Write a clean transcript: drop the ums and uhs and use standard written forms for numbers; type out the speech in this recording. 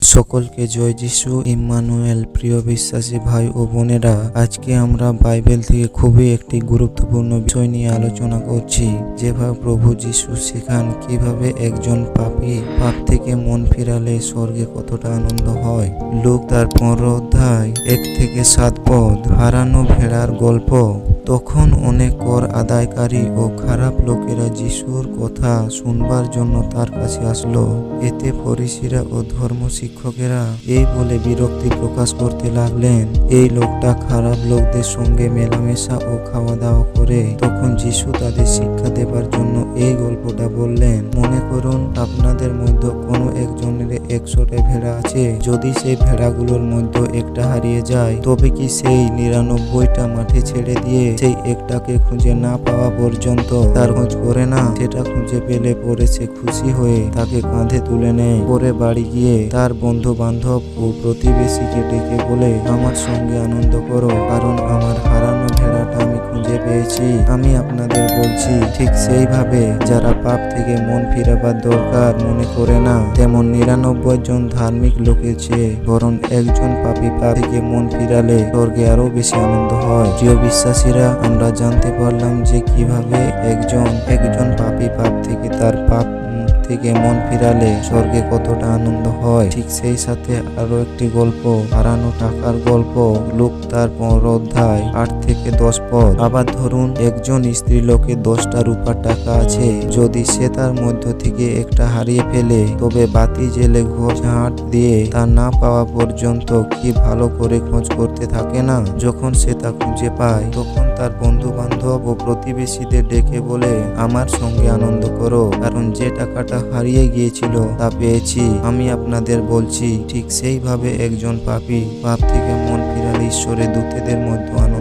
সকলকে জয় যিশু ইম্মানুয়েল। প্রিয় বিশ্বাসী ভাই ও বোনেরা, আজকে আমরা বাইবেল থেকে খুবই একটি গুরুত্বপূর্ণ বিষয় নিয়ে আলোচনা করছি। যেভাবে প্রভু যিশু শেখান কিভাবে একজন পাপী পাপ থেকে মন ফিরালে স্বর্গে কতটা আনন্দ হয়। লূক তার 15 অধ্যায় 1 থেকে 7 পদ। হারানো ভেড়ার গল্প। তখন অনেক কর আদায়কারী ও খারাপ লোকেরা যিশুর কথা শুনবার জন্য তার কাছে আসলো। এতে ফরিসিরা ও ধর্ম শিক্ষকেরা এই বলে বিরক্তি প্রকাশ করতে লাগলেন, এই লোকটা খারাপ লোকদের সঙ্গে মেলামেশা ও খাওয়া দাওয়া করে। তখন যিশু তাদের শিক্ষা দেবার জন্য এই গল্পটা বললেন। মনে করুন, আপনাদের মধ্যে কোনো একজনের 100টা ভেড়া আছে। যদি সেই ভেড়াগুলোর মধ্যে একটা হারিয়ে যায়, তবে কি সেই 99টা মাঠে ছেড়ে দিয়ে সেই একটাকে খুঁজে না পাওয়া পর্যন্ত তার খোঁজ করে না? সেটা খুঁজে পেলে পরে সে খুশি হয়ে তাকে কাঁধে তুলে নেয়। পরে বাড়ি গিয়ে তার বন্ধু বান্ধব ও প্রতিবেশীকে ডেকে বলে, আমার সঙ্গে আনন্দ করো, কারণ আমার হারানো ভেড়াটা আমি খুঁজে পেয়েছি। আমি আপনাদের বলছি, ঠিক সেইভাবে যারা পাপ থেকে মন ফিরাবার দরকার মনে করে না, তেমন 99 জন ধার্মিক লোকের চেয়ে বরং একজন পাপী পাপ থেকে মন ফিরালে স্বর্গে আরো বেশি আনন্দ হয়। প্রিয় বিশ্বাসীরা, আমরা জানতে পারলাম যে কিভাবে একজন পাপী পাপ থেকে তার পাপ থেকে মন ফিরালে স্বর্গে কতটা আনন্দ হয়। ঠিক সেই সাথে আরো একটি গল্প, হারানো টাকার গল্প। লূক তার 15 অধ্যায় 8 থেকে 10 পদ। আবার ধরুন, একজন স্ত্রী লোকের 10টা রূপার টাকা আছে। যদি সে তার মধ্য থেকে একটা হারিয়ে ফেলে, তবে বাতি জেলে ঘর ঝাঁট দিয়ে তা না পাওয়া পর্যন্ত কি ভালো করে খোঁজ করতে থাকে না? যখন সে তা খুঁজে পায়, তখন তার বন্ধু বান্ধব ও প্রতিবেশীদের ডেকে বলে, আমার সঙ্গে আনন্দ করো, কারণ যে টাকাটা হারিয়ে গিয়েছিল তা পেয়েছি। আমি আপনাদের বলছি, ঠিক সেইভাবে একজন পাপী পাপ থেকে মন ফিরালে ঈশ্বরের দূতেদের মধ্যে আনন্দ